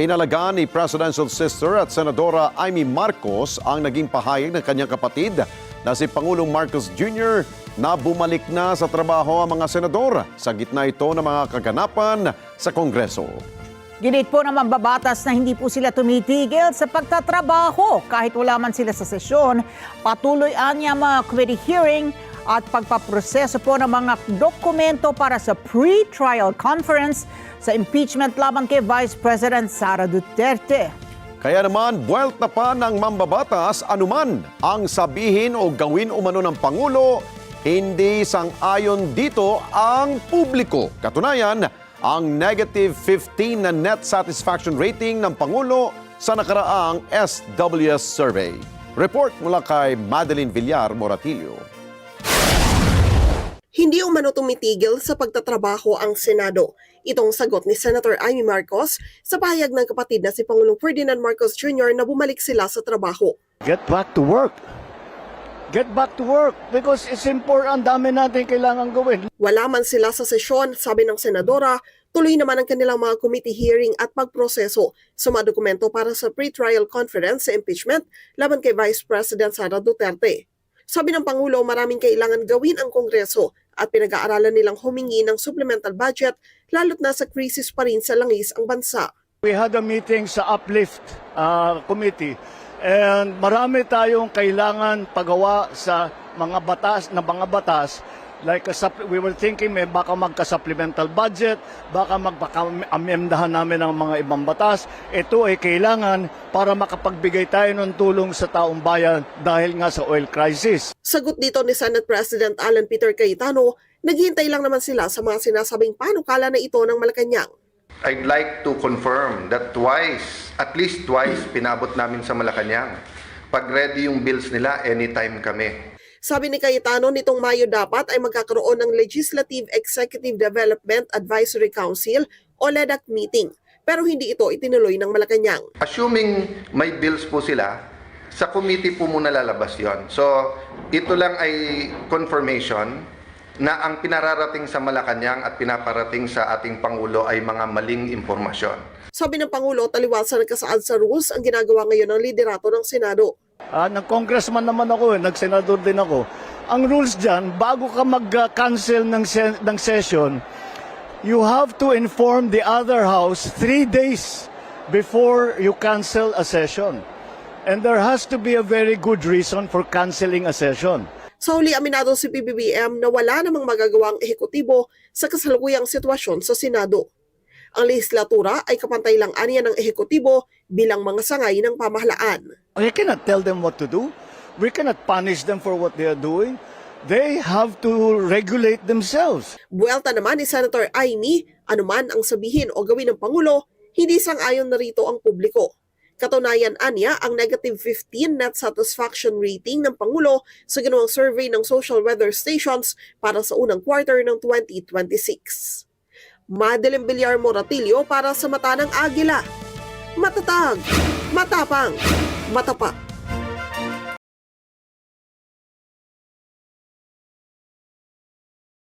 Pinalagaan ni Presidential Sister at Senadora Amy Marcos ang naging pahayag ng kanyang kapatid na si Pangulong Marcos Jr. na bumalik na sa trabaho ang mga senador sa gitna ito ng mga kaganapan sa Kongreso. Ginit po ng mambabatas na hindi po sila tumitigil sa pagtatrabaho kahit wala man sila sa sesyon. Patuloy anya mga committee hearing at pagpaproseso po ng mga dokumento para sa pre-trial conference sa impeachment laban kay Vice President Sara Duterte. Kaya naman, buwelta pa ng mambabatas anuman ang sabihin o gawin umano ng Pangulo, hindi sang-ayon dito ang publiko. Katunayan, ang negative 15 na net satisfaction rating ng Pangulo sa nakaraang SWS survey. Report mula kay Madeline Villar Moratillo. Hindi umano tumitigil sa pagtatrabaho ang Senado. Itong sagot ni Senator Amy Marcos sa pahayag ng kapatid na si Pangulong Ferdinand Marcos Jr. na bumalik sila sa trabaho. Get back to work. Get back to work because it's important. Dami natin kailangan gawin. Wala man sila sa sesyon, sabi ng senadora, tuloy naman ang kanilang mga committee hearing at pagproseso sa mga dokumento para sa pre-trial conference sa impeachment laban kay Vice President Sara Duterte. Sabi ng Pangulo, maraming kailangan gawin ang Kongreso at pinag-aaralan nilang humingi ng supplemental budget lalo't nasa krisis pa rin sa langis ang bansa. We had a meeting sa Uplift Committee and marami tayong kailangan pagawa sa mga batas. Like we were thinking may baka magka-supplemental budget, baka magpaka-amyendahan namin ang mga ibang batas. Ito ay kailangan para makapagbigay tayo ng tulong sa taong bayan dahil nga sa oil crisis. Sagot dito ni Senate President Alan Peter Cayetano, naghihintay lang naman sila sa mga sinasabing panukala na ito ng Malacanang. I'd like to confirm that at least twice, pinabot namin sa Malacanang. Pag ready yung bills nila, anytime kami. Sabi ni Cayetano, nitong Mayo dapat ay magkakaroon ng Legislative Executive Development Advisory Council o LEDAC meeting. Pero hindi ito itinuloy ng Malacanang. Assuming may bills po sila, sa committee po muna lalabas yon. So, ito lang ay confirmation na ang pinararating sa Malacanang at pinaparating sa ating Pangulo ay mga maling impormasyon. Sabi ng Pangulo, taliwas sa nagkasaad sa rules ang ginagawa ngayon ng liderato ng Senado. Nag-congressman naman ako, nag-senador din ako. Ang rules dyan, bago ka mag-cancel ng session, you have to inform the other house 3 days before you cancel a session. And there has to be a very good reason for canceling a session. Sa huli, aminado si PBBM na wala namang magagawang ehekutibo sa kasalukuyang sitwasyon sa Senado. Ang lehislatura ay kapantay lang aniya ng ehekutibo bilang mga sangay ng pamahalaan. We cannot tell them what to do. We cannot punish them for what they are doing. They have to regulate themselves. Buwelta naman ni Senator Amy, anuman ang sabihin o gawin ng Pangulo, hindi sang-ayon na rito ang publiko. Katunayan anya ang negative 15 net satisfaction rating ng Pangulo sa ginawang survey ng social weather stations para sa unang quarter ng 2026. Madeline Villar Moratillo para sa Mata ng Agila. Matatag, matapang, matapat.